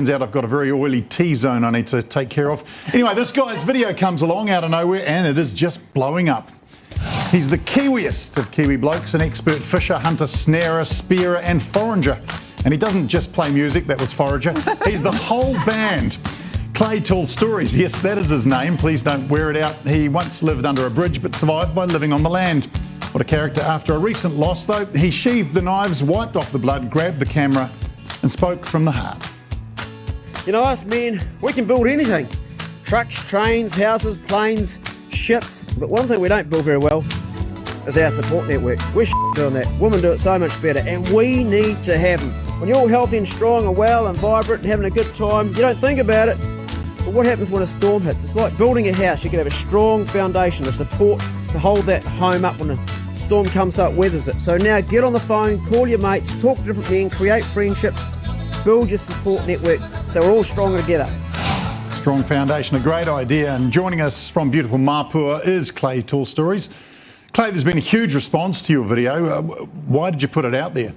Turns out I've got a very oily T-zone I need to take care of. Anyway, this guy's video comes along out of nowhere and it is just blowing up. He's the kiwiest of Kiwi blokes, an expert fisher, hunter, snarer, spearer and forager. And he doesn't just play music, that was forager. He's the whole band. Clay Tall Stories, yes, that is his name. Please don't wear it out. He once lived under a bridge but survived by living on the land. What a character. After a recent loss, though, he sheathed the knives, wiped off the blood, grabbed the camera and spoke from the heart. You know, us men, we can build anything. Trucks, trains, houses, planes, ships. But one thing we don't build very well is our support networks. We're doing that. Women do it so much better, and we need to have them. When you're all healthy and strong and well and vibrant and having a good time, you don't think about it. But what happens when a storm hits? It's like building a house. You can have a strong foundation of support to hold that home up when a storm comes up, weathers it. So now get on the phone, call your mates, talk to different men, create friendships, build your support network so we're all stronger together. Strong foundation, a great idea. And joining us from beautiful Mapua is Clay Tall Stories. Clay, there's been a huge response to your video. Why did you put it out there?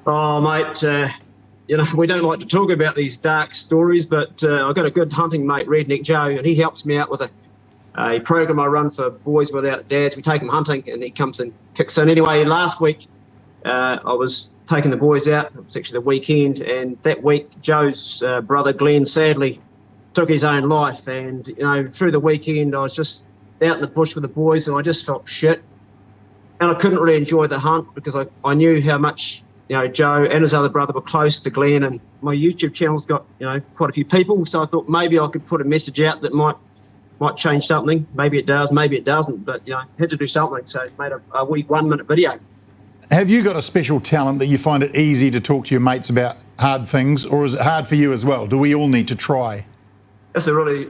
Oh, mate, you know, we don't like to talk about these dark stories, but I've got a good hunting mate, Redneck Joe, and he helps me out with a program I run for boys without dads. We take them hunting and he comes and kicks in. Anyway, last week I was taking the boys out. It was actually the weekend, and that week Joe's brother Glenn sadly took his own life. And, you know, through the weekend I was just out in the bush with the boys and I just felt shit. And I couldn't really enjoy the hunt because I knew how much, you know, Joe and his other brother were close to Glenn, and my YouTube channel's got, you know, quite a few people. So I thought maybe I could put a message out that might change something. Maybe it does, maybe it doesn't, but, you know, had to do something. So I made a wee 1 minute video. Have you got a special talent that you find it easy to talk to your mates about hard things, or is it hard for you as well? Do we all need to try? That's a really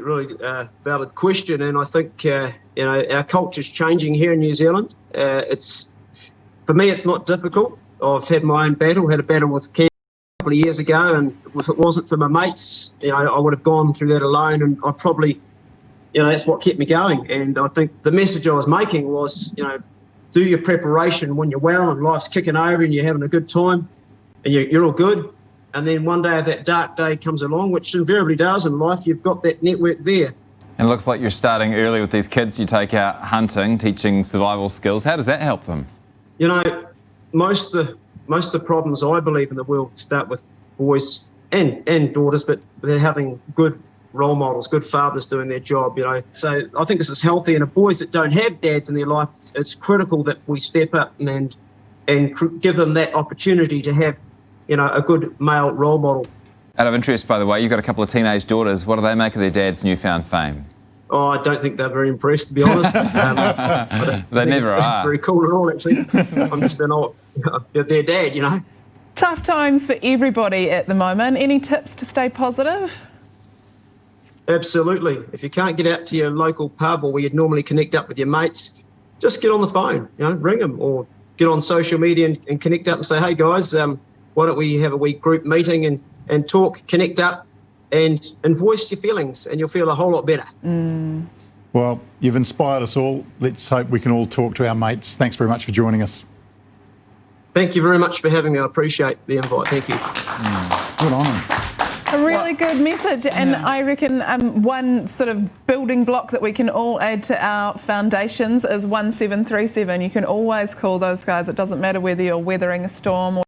valid question, and I think you know, our culture's changing here in New Zealand. For me, it's not difficult. I've had my own battle. Had a battle with Cam a couple of years ago, and if it wasn't for my mates, you know, I would have gone through that alone, and I probably, you know, that's what kept me going. And I think the message I was making was, you know, do your preparation when you're well and life's kicking over and you're having a good time and you're all good. And then one day that dark day comes along, which invariably does in life, you've got that network there. And it looks like you're starting early with these kids you take out hunting, teaching survival skills. How does that help them? You know, most of the problems I believe in the world start with boys and daughters, but they're having good role models, good fathers doing their job, you know. So I think this is healthy, and the boys that don't have dads in their life, it's critical that we step up and give them that opportunity to have, you know, a good male role model. Out of interest, by the way, you've got a couple of teenage daughters. What do they make of their dad's newfound fame? Oh, I don't think they're very impressed, to be honest. They never are. Very cool at all, actually. I'm just their dad, you know. Tough times for everybody at the moment. Any tips to stay positive? Absolutely. If you can't get out to your local pub or where you'd normally connect up with your mates, just get on the phone, you know, ring them, or get on social media and connect up and say, hey guys, why don't we have a wee group meeting and talk, connect up and voice your feelings, and you'll feel a whole lot better. Well, you've inspired us all. Let's hope we can all talk to our mates. Thanks very much for joining us. Thank you very much for having me. I appreciate the invite. Thank you. Good on them. A really good message, and I reckon one sort of building block that we can all add to our foundations is 1737. You can always call those guys. It doesn't matter whether you're weathering a storm or